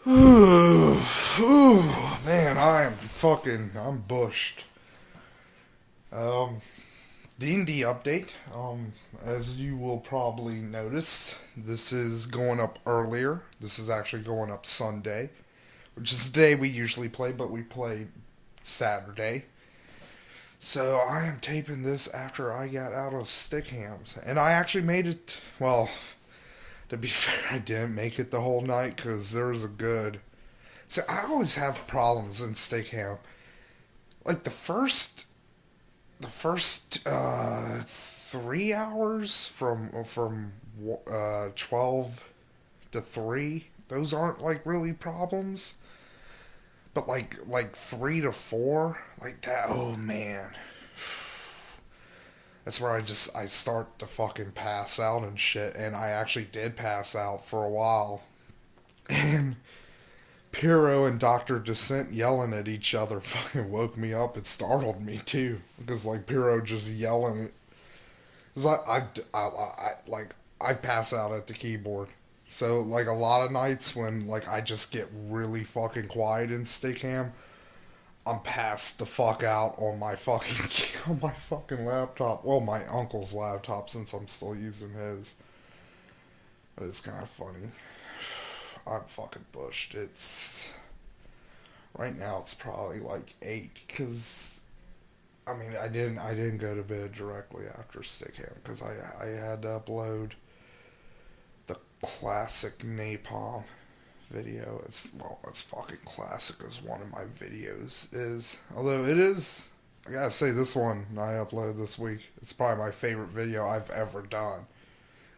Ooh, man, I'm bushed. Um, D&D update. As you will probably notice, this is going up earlier. This is actually going up Sunday, which is the day we usually play, but we play Saturday. So I am taping this after I got out of Stickhams, and I actually made it. Well, to be fair, I didn't make it the whole night because there was a good. So I always have problems in Stickham. Like the first 3 hours from 12 to 3. Those aren't like really problems, but like 3 to 4, like that. Oh man, that's where I start to fucking pass out and shit. And I actually did pass out for a while, and Piro and Dr. Descent yelling at each other fucking woke me up. It startled me too, because like Piro just yelling. Cause I pass out at the keyboard. So like a lot of nights when like I just get really fucking quiet in Stickam, I'm passed the fuck out on my fucking on my fucking laptop. Well, my uncle's laptop since I'm still using his. It's kind of funny. I'm fucking bushed. It's right now. It's probably like 8 because I mean I didn't go to bed directly after Stickham because I had to upload the classic Napalm video. It's fucking classic as one of my videos is. Although it is, I gotta say this one I uploaded this week. It's probably my favorite video I've ever done.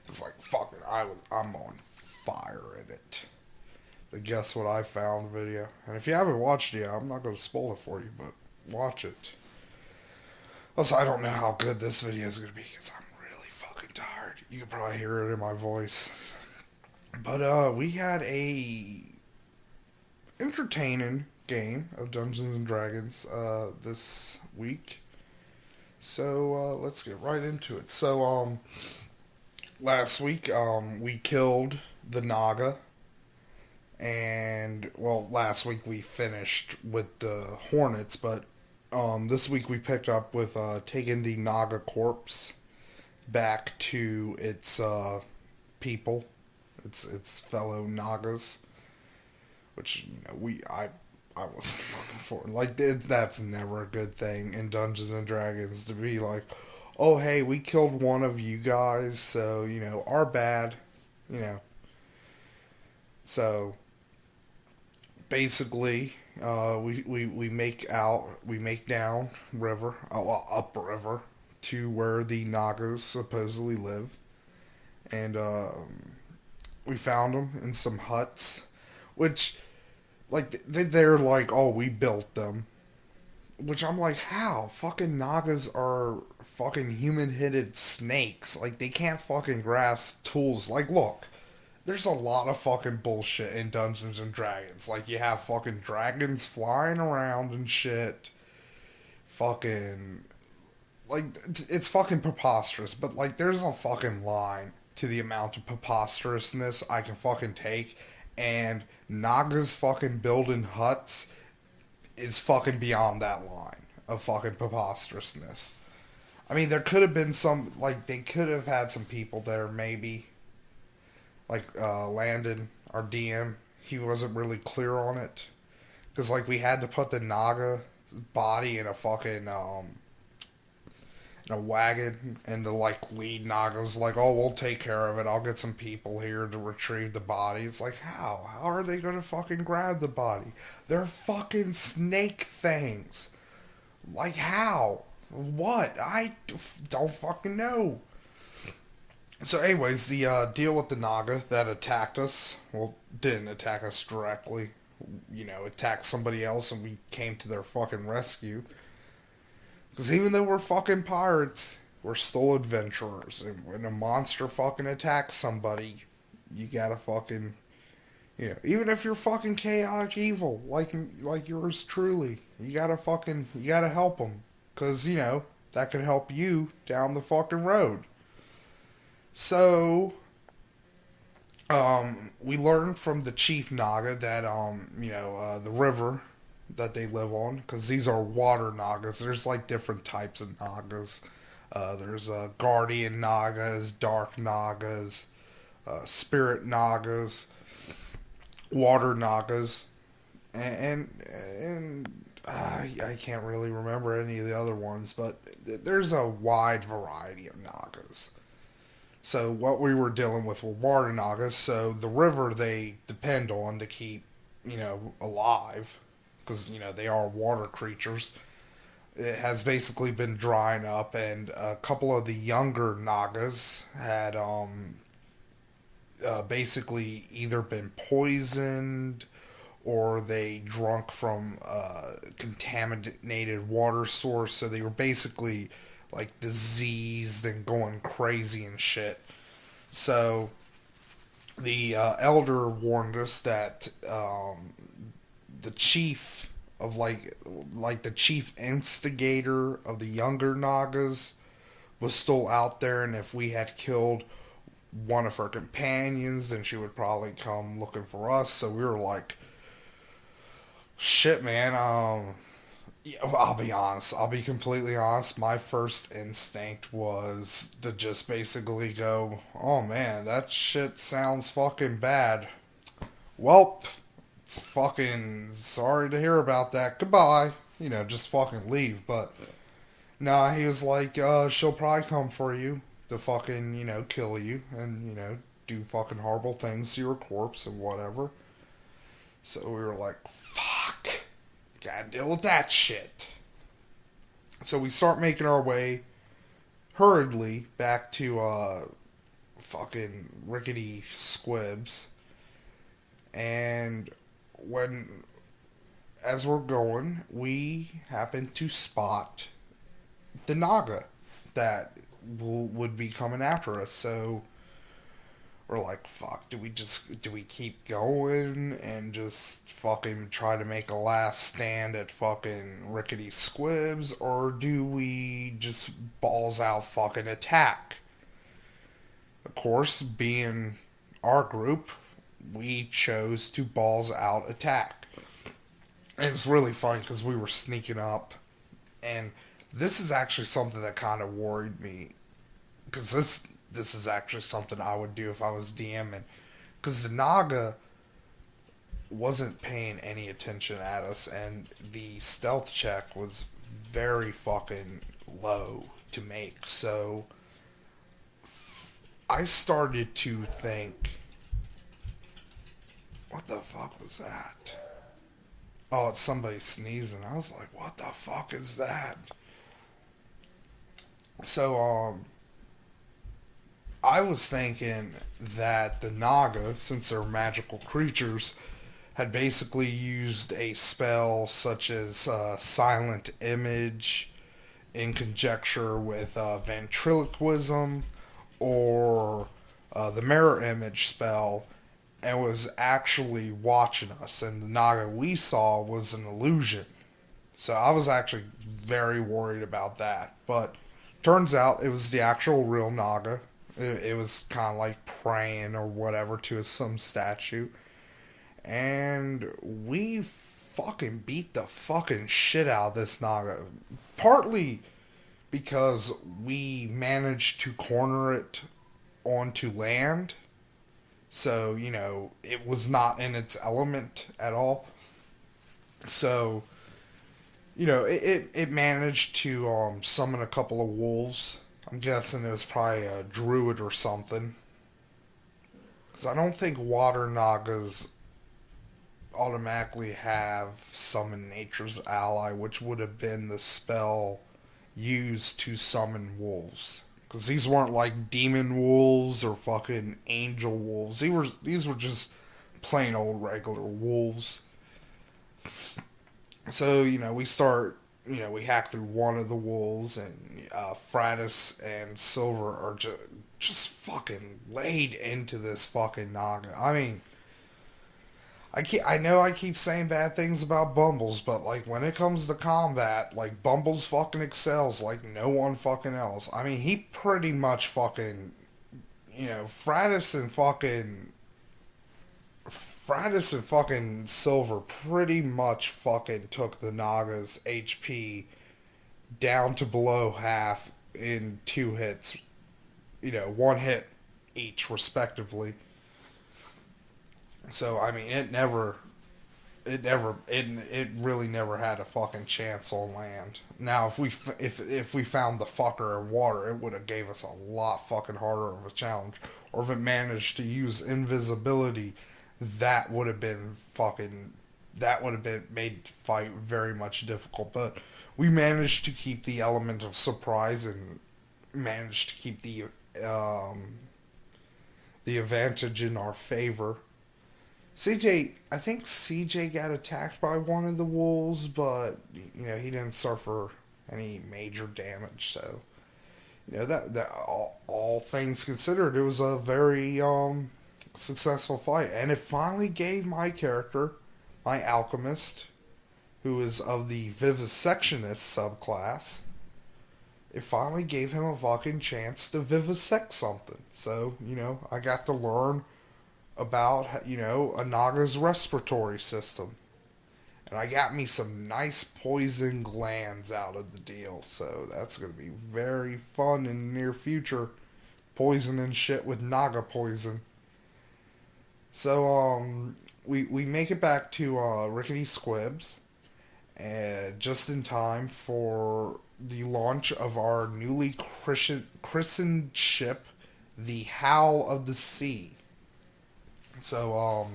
It's like fucking I'm on fire in it. The Guess What I Found video. And if you haven't watched it yet, I'm not going to spoil it for you, but watch it. Also, I don't know how good this video is going to be because I'm really fucking tired. You can probably hear it in my voice. But we had a entertaining game of Dungeons and Dragons this week. So let's get right into it. So last week we killed the Naga. And well, last week we finished with the Hornets, but this week we picked up with taking the Naga corpse back to its people, its fellow Nagas, which I wasn't looking for. Like that's never a good thing in Dungeons and Dragons to be like, oh hey, we killed one of you guys, so our bad, you know. So basically, we make down river, upriver, to where the Nagas supposedly live, and we found them in some huts, which like they're like, oh, we built them, which I'm like, how? Fucking Nagas are fucking human-headed snakes. Like they can't fucking grasp tools. Like look. There's a lot of fucking bullshit in Dungeons and Dragons. Like, you have fucking dragons flying around and shit. Fucking. Like, it's fucking preposterous. But, like, there's a fucking line to the amount of preposterousness I can fucking take. And Naga's fucking building huts is fucking beyond that line of fucking preposterousness. I mean, there could have been some. Like, they could have had some people there, maybe. Like Landon, our DM, he wasn't really clear on it, because like we had to put the Naga body in a fucking in a wagon, and the like lead Naga was like, "Oh, we'll take care of it. I'll get some people here to retrieve the body." It's like, how? How are they gonna fucking grab the body? They're fucking snake things. Like how? What? I don't fucking know. So, anyways, the deal with the Naga that attacked us, well, didn't attack us directly, attacked somebody else, and we came to their fucking rescue. Because even though we're fucking pirates, we're still adventurers. And when a monster fucking attacks somebody, you gotta fucking, even if you're fucking chaotic evil, like yours truly, you gotta help them. Because, that could help you down the fucking road. So, We learned from the chief Naga that the river that they live on, because these are water Nagas. There's like different types of Nagas. There's guardian Nagas, dark Nagas, spirit Nagas, water Nagas, and I can't really remember any of the other ones, but there's a wide variety of Nagas. So what we were dealing with were water Nagas. So the river they depend on to keep, alive, because they are water creatures. It has basically been drying up, and a couple of the younger Nagas had basically either been poisoned or they drunk from a contaminated water source, so they were basically like diseased and going crazy and shit. So the elder warned us that the chief of like the chief instigator of the younger Nagas was still out there, and if we had killed one of her companions, then she would probably come looking for us. So we were like, shit, man. Yeah, I'll be honest. I'll be completely honest. My first instinct was to just basically go, "Oh man, that shit sounds fucking bad." Welp, it's fucking sorry to hear about that. Goodbye. Just fucking leave. But nah, he was like, she'll probably come for you to fucking, kill you and, do fucking horrible things to your corpse and whatever. So we were like, fuck. Gotta deal with that shit. So we start making our way hurriedly back to fucking rickety squibs. And when as we're going, we happen to spot the Naga that would be coming after us. So we're like, fuck, do we keep going and just fucking try to make a last stand at fucking rickety squibs, or do we just balls out fucking attack? Of course, being our group, we chose to balls out attack. And it's really funny because we were sneaking up, and this is actually something that kind of worried me, because this is actually something I would do if I was DMing, because the Naga wasn't paying any attention at us, and the stealth check was very fucking low to make. So I started to think, what the fuck was that? Oh, it's somebody sneezing. I was like, what the fuck is that? So, I was thinking that the Naga, since they're magical creatures, had basically used a spell such as Silent Image in conjecture with ventriloquism, or the Mirror Image spell, and was actually watching us. And the Naga we saw was an illusion. So I was actually very worried about that. But turns out it was the actual real Naga. It was kind of like praying or whatever to some statue. And we fucking beat the fucking shit out of this Naga. Partly because we managed to corner it onto land. So, it was not in its element at all. So, it managed to summon a couple of wolves. I'm guessing it was probably a druid or something. Because I don't think water Nagas automatically have summon nature's ally, which would have been the spell used to summon wolves. Because these weren't like demon wolves or fucking angel wolves. These were just plain old regular wolves. So, we hack through one of the wolves, and Fratus and Silver are just fucking laid into this fucking Naga. I mean, I know I keep saying bad things about Bumbles, but like when it comes to combat, like Bumbles fucking excels like no one fucking else. I mean, he pretty much fucking, Fratus and fucking Fratus and fucking Silver pretty much fucking took the Naga's HP down to below half in 2 hits. One hit each, respectively. So, I mean, it really never had a fucking chance on land. Now, if we found the fucker in water, it would have gave us a lot fucking harder of a challenge. Or if it managed to use invisibility, that would have been fucking that would have been made fight very much difficult. But we managed to keep the element of surprise and managed to keep um, the advantage in our favor. I think CJ got attacked by one of the wolves, but he didn't suffer any major damage. So that all things considered, it was a very successful fight, and it finally gave my character, my alchemist, who is of the vivisectionist subclass, it finally gave him a fucking chance to vivisect something. So I got to learn about a Naga's respiratory system, and I got me some nice poison glands out of the deal. So that's gonna be very fun in the near future, poisoning shit with Naga poison. So we make it back to Rickety Squibs, and just in time for the launch of our newly christened ship, the Howl of the Sea. So,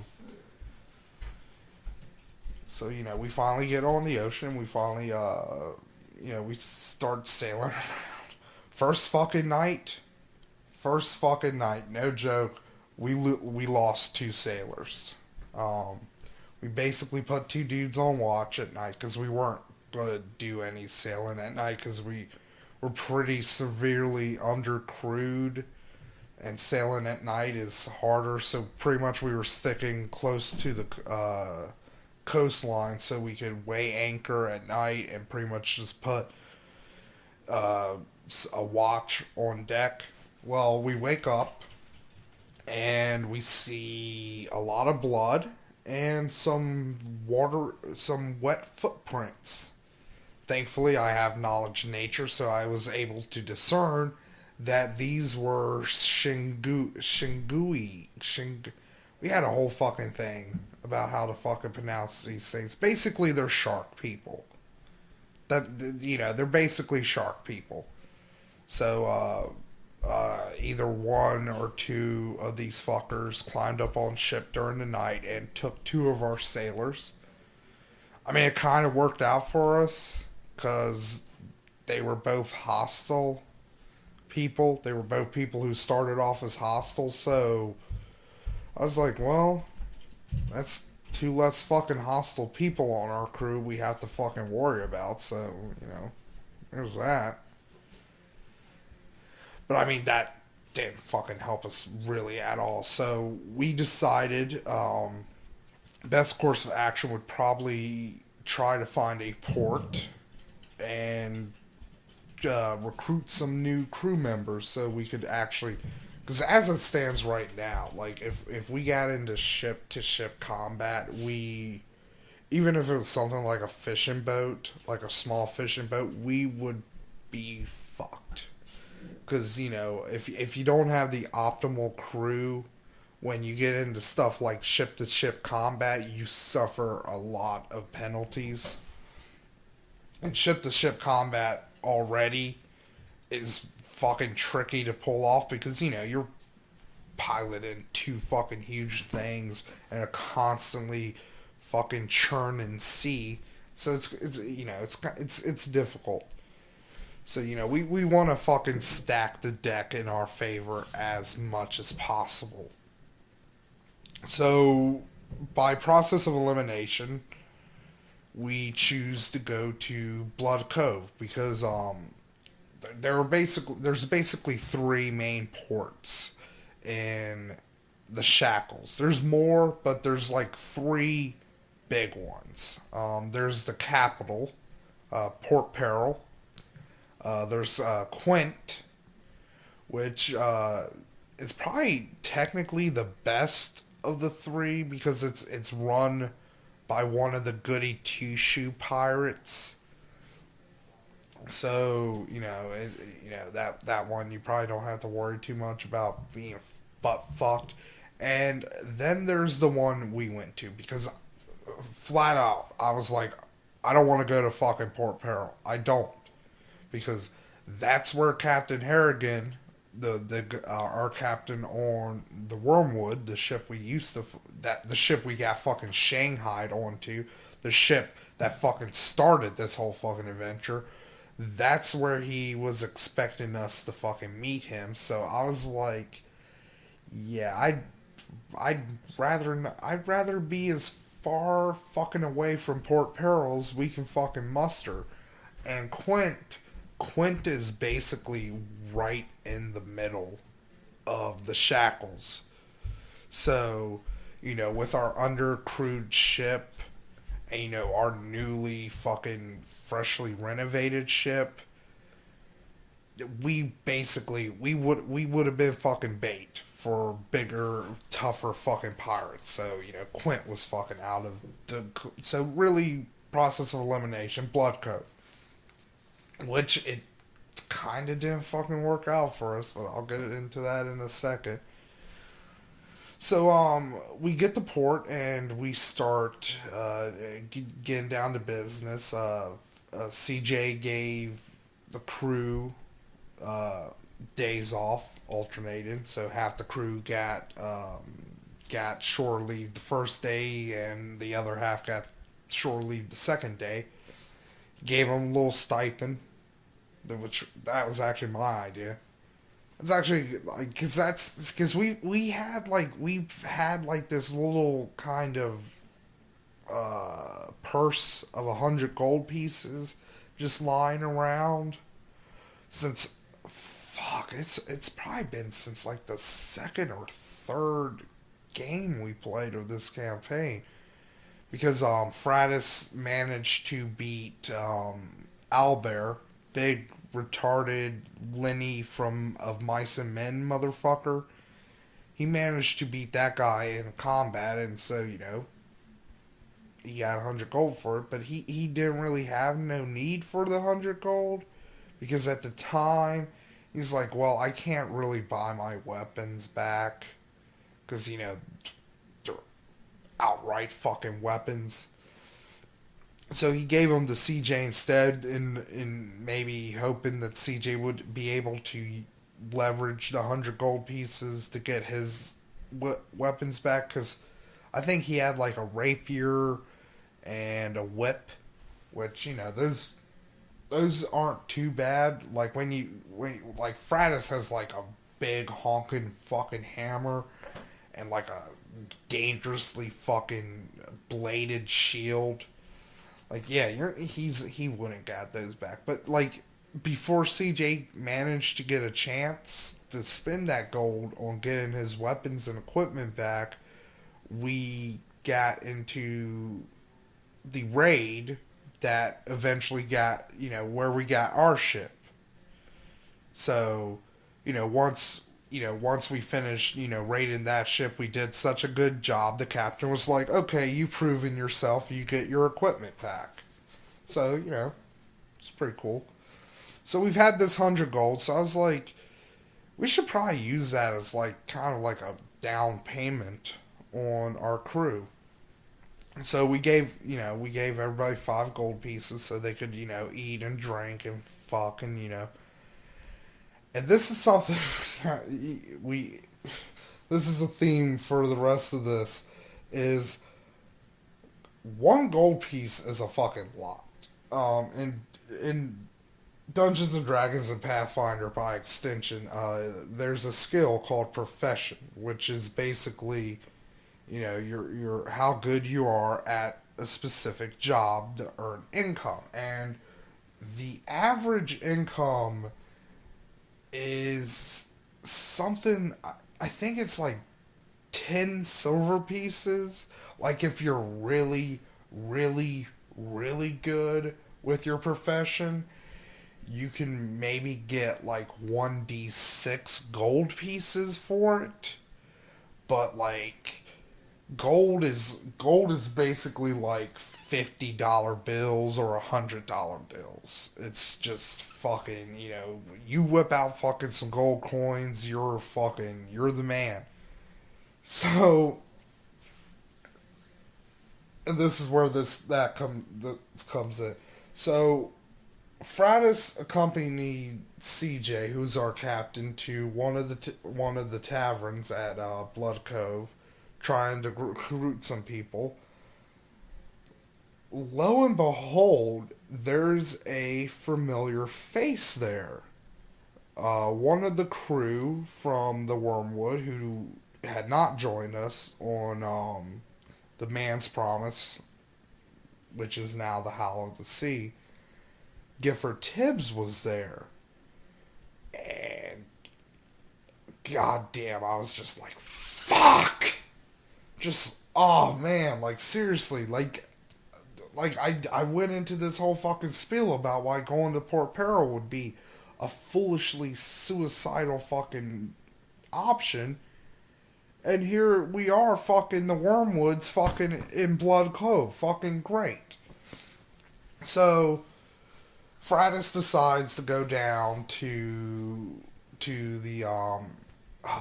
we finally get on the ocean. We finally, we start sailing around. First fucking night, no joke. We lost 2 sailors. We basically put 2 dudes on watch at night because we weren't gonna do any sailing at night because we were pretty severely undercrewed, and sailing at night is harder. So pretty much we were sticking close to the coastline so we could weigh anchor at night and pretty much just put a watch on deck. Well, we wake up and we see a lot of blood and some wet footprints. Thankfully, I have knowledge of nature, so I was able to discern that these were we had a whole fucking thing about how to fucking pronounce these things. Basically, they're shark people. They're basically shark people. So, either 1 or 2 of these fuckers climbed up on ship during the night and took 2 of our sailors. I mean, it kind of worked out for us because they were both hostile people. They were both people who started off as hostile. So I was like, well, that's 2 less fucking hostile people on our crew we have to fucking worry about. So, there's that. But I mean, that didn't fucking help us really at all. So we decided best course of action would probably try to find a port and recruit some new crew members so we could actually, because as it stands right now, like if we got into ship to ship combat, even if it was something like a fishing boat, like a small fishing boat, we would be fucked. Because if you don't have the optimal crew, when you get into stuff like ship to ship combat, you suffer a lot of penalties. And ship to ship combat already is fucking tricky to pull off because you're piloting 2 fucking huge things and a constantly fucking churning sea. So it's difficult. So we want to fucking stack the deck in our favor as much as possible. So by process of elimination, we choose to go to Blood Cove because there's basically 3 main ports in the Shackles. There's more, but there's like 3 big ones. There's the capital, Port Peril. There's Quint, which is probably technically the best of the three because it's run by one of the goody two shoe pirates. So that one you probably don't have to worry too much about being butt fucked. And then there's the one we went to because flat out I was like, I don't want to go to fucking Port Peril. I don't because that's where Captain Harrigan, our captain on the Wormwood, the ship we used to the ship we got fucking shanghaied onto, the ship that fucking started this whole fucking adventure. That's where he was expecting us to fucking meet him. So I was like, yeah, I'd rather be as far fucking away from Port Peril as we can fucking muster. And Quint is basically right in the middle of the Shackles. So, with our undercrewed ship and, our newly fucking freshly renovated ship, we would have been fucking bait for bigger, tougher fucking pirates. So, Quint was fucking out of the so really process of elimination, Blood Cove. Which it kind of didn't fucking work out for us, but I'll get into that in a second. So, we get to port and we start getting down to business. CJ gave the crew uh, days off, alternated. So half the crew got shore leave the first day, and the other half got shore leave the second day. Gave them a little stipend, which that was actually my idea. It's actually like because we've had like this little kind of purse of 100 gold pieces just lying around since fuck it's probably been since like the second or third game we played of this campaign because Fratis managed to beat Albert, big retarded Lenny from Of Mice and Men motherfucker. He managed to beat that guy in combat, and so he got 100 gold for it. But he didn't really have no need for the 100 gold because at the time he's like, well, I can't really buy my weapons back because they're outright fucking weapons. So he gave them to CJ instead, in maybe hoping that CJ would be able to leverage the 100 gold pieces to get his weapons back. Because I think he had like a rapier and a whip, which those aren't too bad. Like when like Fratis has like a big honking fucking hammer and like a dangerously fucking bladed shield. Like, yeah, he wouldn't got those back. But like before CJ managed to get a chance to spend that gold on getting his weapons and equipment back, we got into the raid that eventually got, where we got our ship. So, once we finished, raiding that ship, we did such a good job. The captain was like, okay, you've proven yourself. You get your equipment back. So, it's pretty cool. So we've had this 100 gold. So I was like, we should probably use that as like, kind of like a down payment on our crew. So we gave everybody 5 gold pieces so they could, eat and drink and fuck and. And this is something we this is a theme for the rest of this is 1 gold piece is a fucking lot. In Dungeons and Dragons and Pathfinder by extension, there's a skill called Profession, which is basically, your how good you are at a specific job to earn income. And the average income is something, I think it's like 10 silver pieces. Like if you're really, really, really good with your profession, you can maybe get like 1d6 gold pieces for it. But like gold is basically like $50 bills or $100 bills. It's just fucking, you whip out fucking some gold coins, you're the man. So, and this is where this comes in. So, Fratus accompanied CJ, who's our captain, to one of the taverns at Blood Cove, trying to recruit some people. Lo and behold, there's a familiar face there. One of the crew from the Wormwood who had not joined us on the Man's Promise, which is now the Howl of the Sea. Gifford Tibbs was there. And goddamn, I was just like, fuck! Just, oh man, like seriously, I went into this whole fucking spiel about why going to Port Peril would be a foolishly suicidal fucking option. And here we are, fucking the Wormwoods, fucking in Blood Cove. Fucking great. So, Fratus decides to go down to the, oh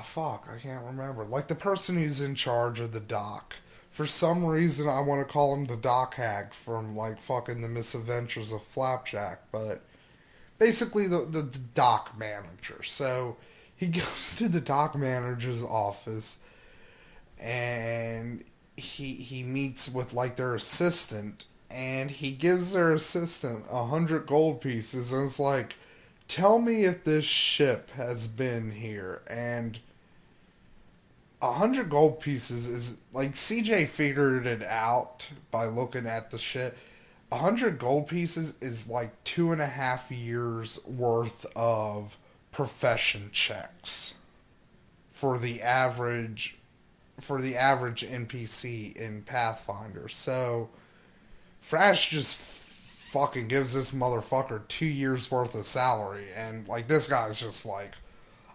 fuck, I can't remember. Like the person who's in charge of the dock. For some reason, I want to call him the dock hag from, like, fucking the misadventures of Flapjack, but basically the dock manager. So, he goes to the dock manager's office, and he meets with, like, their assistant, and he gives their assistant 100 gold pieces, and it's like, tell me if this ship has been here. And 100 gold pieces is like, CJ figured it out by looking at the shit. 100 gold pieces is like 2.5 years worth of profession checks for the average NPC in Pathfinder. So Frash just fucking gives this motherfucker 2 years worth of salary, and like this guy's just like,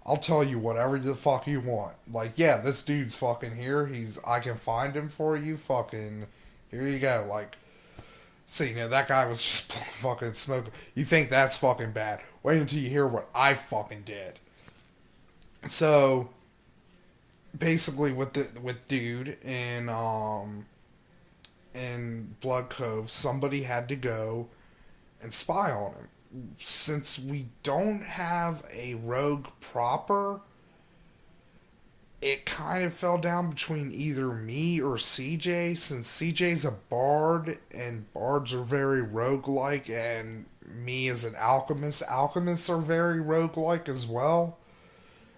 I'll tell you whatever the fuck you want. Like, yeah, this dude's fucking here. I can find him for you. Fucking, here you go. Like, see, that guy was just fucking smoking. You think that's fucking bad? Wait until you hear what I fucking did. So, basically, with dude in Blood Cove, somebody had to go and spy on him. Since we don't have a rogue proper, it kind of fell down between either me or CJ, since CJ's a bard, and bards are very roguelike, and me as an alchemist, alchemists are very roguelike as well.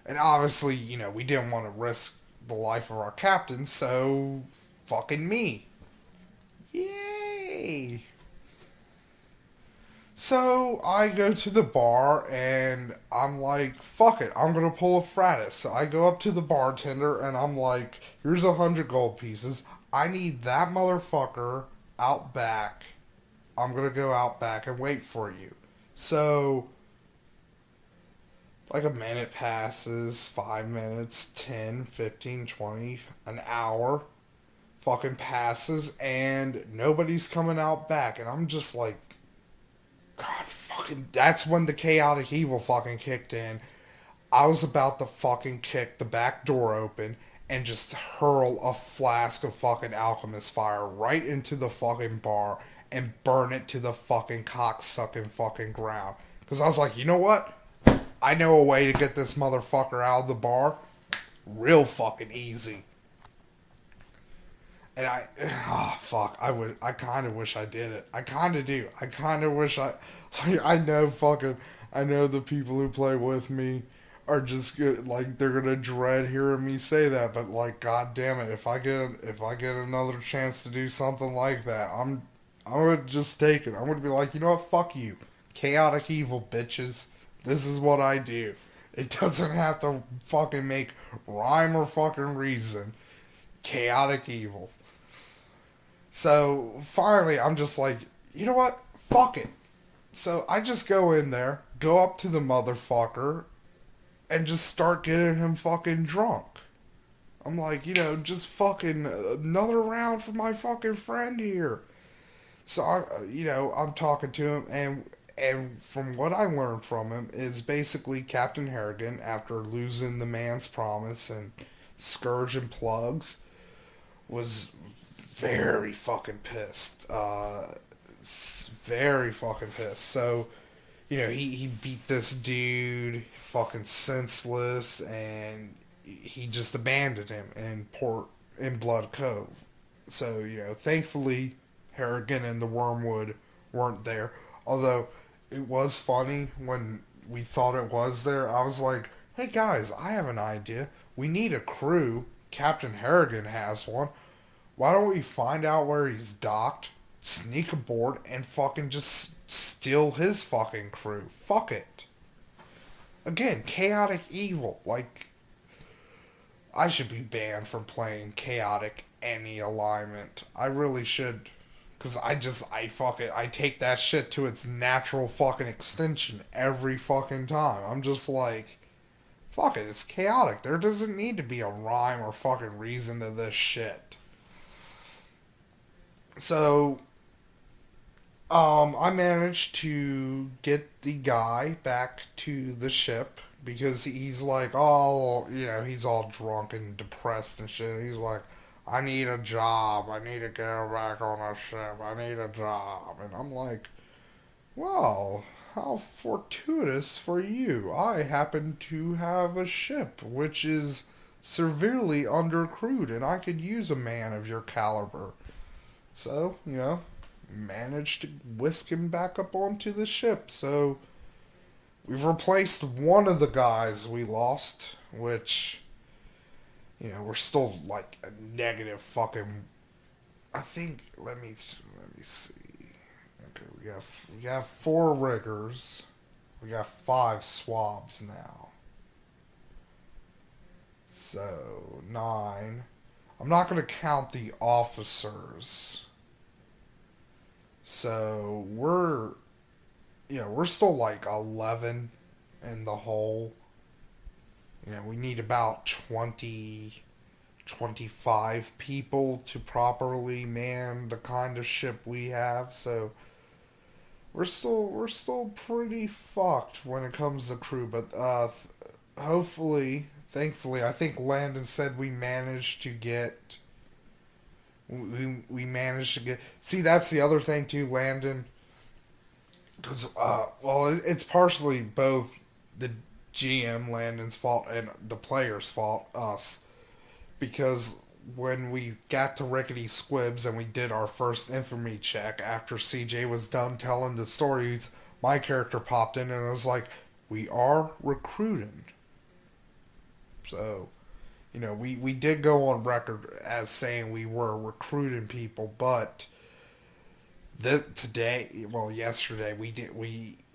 And obviously, we didn't want to risk the life of our captain, so fucking me. Yay! So I go to the bar and I'm like, fuck it, I'm gonna pull a Fratus. So I go up to the bartender and I'm like, here's 100 gold pieces. I need that motherfucker out back. I'm gonna go out back and wait for you. So, like a minute passes, 5 minutes, 10, 15, 20, an hour fucking passes and nobody's coming out back. And I'm just like, God, fucking, that's when the chaotic evil fucking kicked in. I was about to fucking kick the back door open and just hurl a flask of fucking alchemist fire right into the fucking bar and burn it to the fucking cocksucking fucking ground. Because I was like, you know what? I know a way to get this motherfucker out of the bar real fucking easy. And I kind of wish I did it. I kind of do. I kind of wish I know the people who play with me are just good, like, they're gonna dread hearing me say that, but like, god damn it, if I get another chance to do something like that, I'm gonna just take it. I'm gonna be like, you know what, fuck you. Chaotic evil, bitches. This is what I do. It doesn't have to fucking make rhyme or fucking reason. Chaotic evil. So, finally, I'm just like, you know what? Fuck it. So, I just go in there, go up to the motherfucker, and just start getting him fucking drunk. I'm like, just fucking another round for my fucking friend here. So I'm talking to him, and from what I learned from him is basically Captain Harrigan, after losing the man's promise and Scourge and Plugs, was very fucking pissed. Very fucking pissed. So he beat this dude fucking senseless, and he just abandoned him in Blood Cove. So thankfully Harrigan and the Wormwood weren't there. Although it was funny when we thought it was there. I was like, "Hey guys, I have an idea. We need a crew. Captain Harrigan has one. Why don't we find out where he's docked, sneak aboard, and fucking just steal his fucking crew? Fuck it." Again, chaotic evil. Like, I should be banned from playing chaotic any alignment. I really should. Because I take that shit to its natural fucking extension every fucking time. I'm just like, fuck it, it's chaotic. There doesn't need to be a rhyme or fucking reason to this shit. So, I managed to get the guy back to the ship because he's like, oh, he's all drunk and depressed and shit. He's like, I need a job. I need to get back on a ship. I need a job. And I'm like, well, how fortuitous for you. I happen to have a ship which is severely undercrewed, and I could use a man of your caliber. So, managed to whisk him back up onto the ship. So, we've replaced one of the guys we lost, which, we're still like a negative fucking. I think. Let me see. Okay, we got 4 riggers. We got 5 swabs now. So 9. I'm not gonna count the officers. So we're still like 11 in the hole. We need about 25 people to properly man the kind of ship we have. So we're still pretty fucked when it comes to crew. But thankfully, I think Landon said we managed to get. We managed to get. See, that's the other thing too, Landon. Because it's partially both the GM Landon's fault and the player's fault, us, because when we got to Rickety Squibs and we did our first infamy check after CJ was done telling the stories, my character popped in and was like, "We are recruiting." So, we did go on record as saying we were recruiting people, but yesterday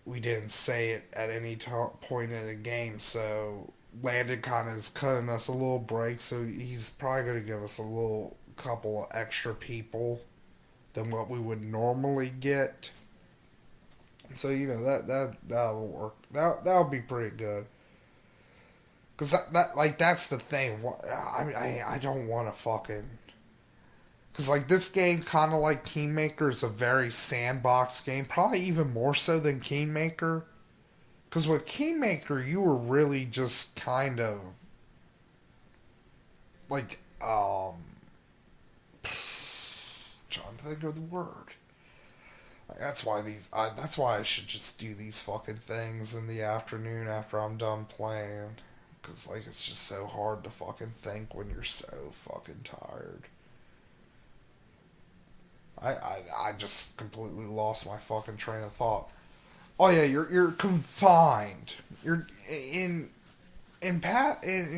we didn't say it at any point in the game, so Landon kind of is cutting us a little break, so he's probably going to give us a little couple of extra people than what we would normally get. So that'll work. That'll be pretty good. Cause that's the thing. I don't want to fucking. Cause this game, kind of like Kingmaker, is a very sandbox game. Probably even more so than Kingmaker. Because with Kingmaker, you were really just kind of like trying to think of the word. That's why That's why I should just do these fucking things in the afternoon after I'm done playing. Because it's just so hard to fucking think when you're so fucking tired. I just completely lost my fucking train of thought. Oh yeah, you're confined. You're in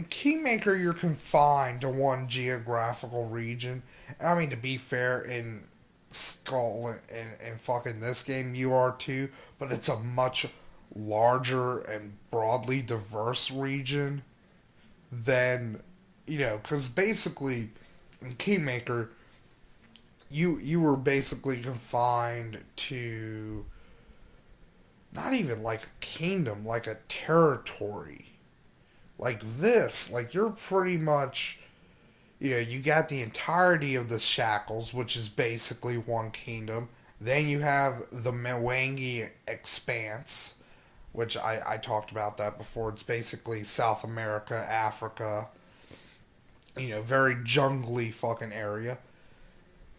Kingmaker, you're confined to one geographical region. I mean, to be fair, in Skull and fucking this game, you are too, but it's a much larger and broadly diverse region than, because basically in Kingmaker, you were basically confined to not even like a kingdom, like a territory. Like this, you're pretty much you got the entirety of the Shackles, which is basically one kingdom. Then you have the Mwangi Expanse, which I talked about that before. It's basically South America, Africa, very jungly fucking area.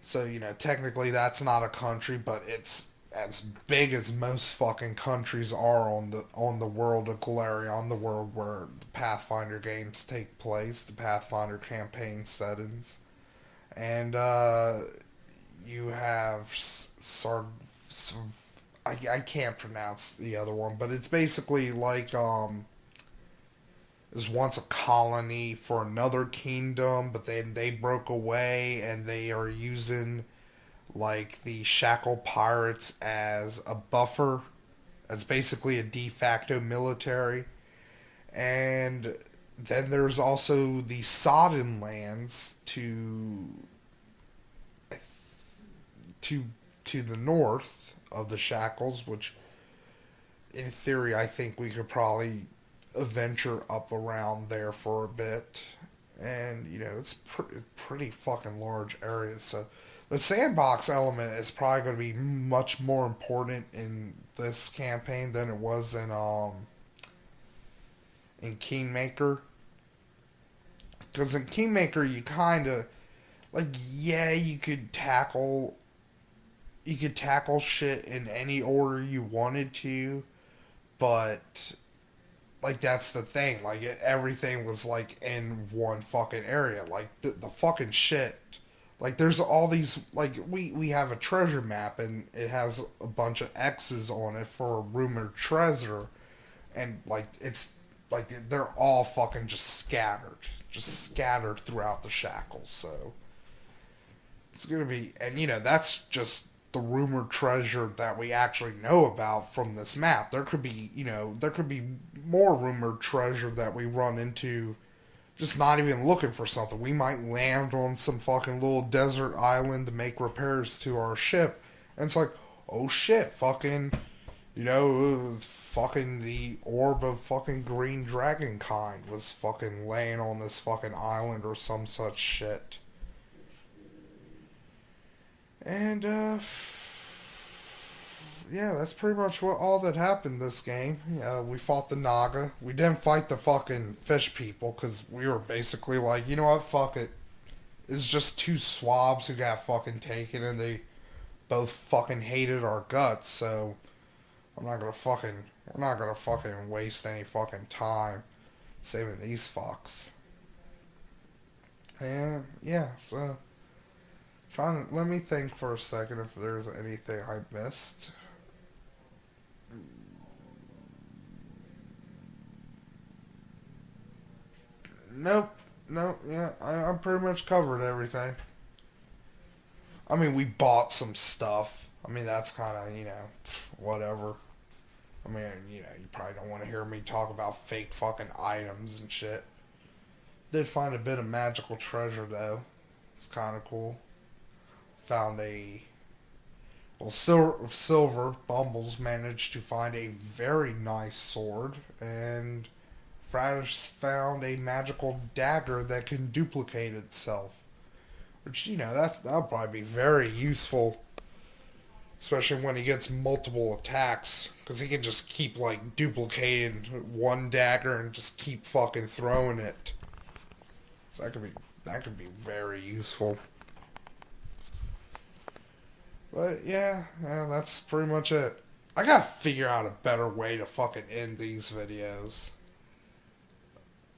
So, technically that's not a country, but it's as big as most fucking countries are on the world of Galeria, on the world where the Pathfinder games take place, the Pathfinder campaign settings. And you have I can't pronounce the other one, but it's basically like it was once a colony for another kingdom, but then they broke away and they are using like the Shackle pirates as a buffer, as basically a de facto military. And then there's also the Sodden lands to to the north of the Shackles, which in theory I think we could probably venture up around there for a bit. And it's pretty fucking large areas. So the sandbox element is probably going to be much more important in this campaign than it was in Kingmaker. Because in Kingmaker, you kind of like, yeah, you could tackle shit in any order you wanted to, but like that's the thing. Like everything was like in one fucking area. Like the fucking shit. Like there's all these like we have a treasure map and it has a bunch of X's on it for a rumored treasure, and like it's like they're all fucking just scattered throughout the Shackles. So it's gonna be, and that's just the rumored treasure that we actually know about from this map. There could be more rumored treasure that we run into just not even looking for something. We might land on some fucking little desert island to make repairs to our ship, and it's like, oh shit, fucking the orb of fucking green dragon kind was fucking laying on this fucking island or some such shit. And yeah, that's pretty much all that happened this game. We fought the Naga. We didn't fight the fucking fish people because we were basically like, you know what, fuck it. It's just two swabs who got fucking taken and they both fucking hated our guts. So we're not gonna fucking waste any fucking time saving these fucks. And yeah, so let me think for a second if there's anything I missed. Nope. Nope. Yeah, I pretty much covered everything. I mean, we bought some stuff. I mean, that's kind of, whatever. I mean, you probably don't want to hear me talk about fake fucking items and shit. Did find a bit of magical treasure, though. It's kind of cool. Found Silver Bumbles managed to find a very nice sword, and Fratus found a magical dagger that can duplicate itself. Which, that'll probably be very useful, especially when he gets multiple attacks, because he can just keep, like, duplicating one dagger and just keep fucking throwing it. So that could be very useful. But yeah, that's pretty much it. I gotta figure out a better way to fucking end these videos.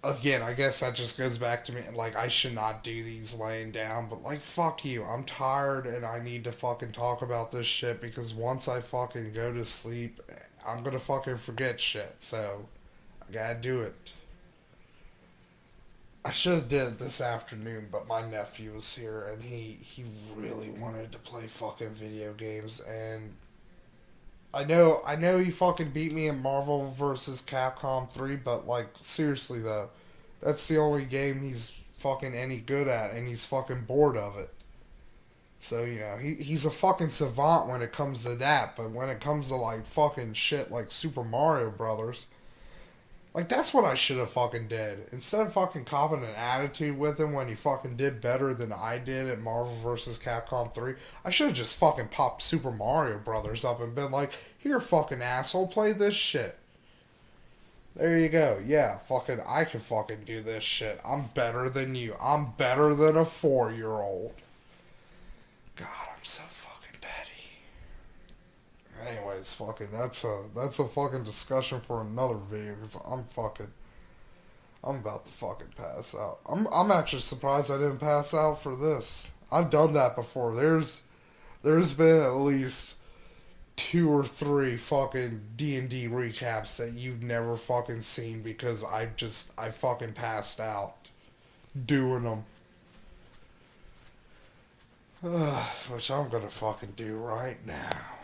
Again, I guess that just goes back to me, like, I should not do these laying down, but, like, fuck you. I'm tired and I need to fucking talk about this shit because once I fucking go to sleep, I'm gonna fucking forget shit, so I gotta do it. I should have did it this afternoon, but my nephew was here and he really wanted to play fucking video games, and I know he fucking beat me in Marvel vs. Capcom 3, but like seriously though, that's the only game he's fucking any good at, and he's fucking bored of it. So, he's a fucking savant when it comes to that, but when it comes to like fucking shit like Super Mario Brothers, Like, that's what I should have fucking did. Instead of fucking copping an attitude with him when he fucking did better than I did at Marvel vs. Capcom 3, I should have just fucking popped Super Mario Brothers up and been like, here, fucking asshole, play this shit. There you go. Yeah, fucking, I can fucking do this shit. I'm better than you. I'm better than a 4-year-old. God, I'm so fucking petty. Anyways, fucking, that's a fucking discussion for another video. Cause I'm about to fucking pass out. I'm actually surprised I didn't pass out for this. I've done that before. There's been at least 2 or 3 fucking D&D recaps that you've never fucking seen because I fucking passed out doing them. Which I'm gonna fucking do right now.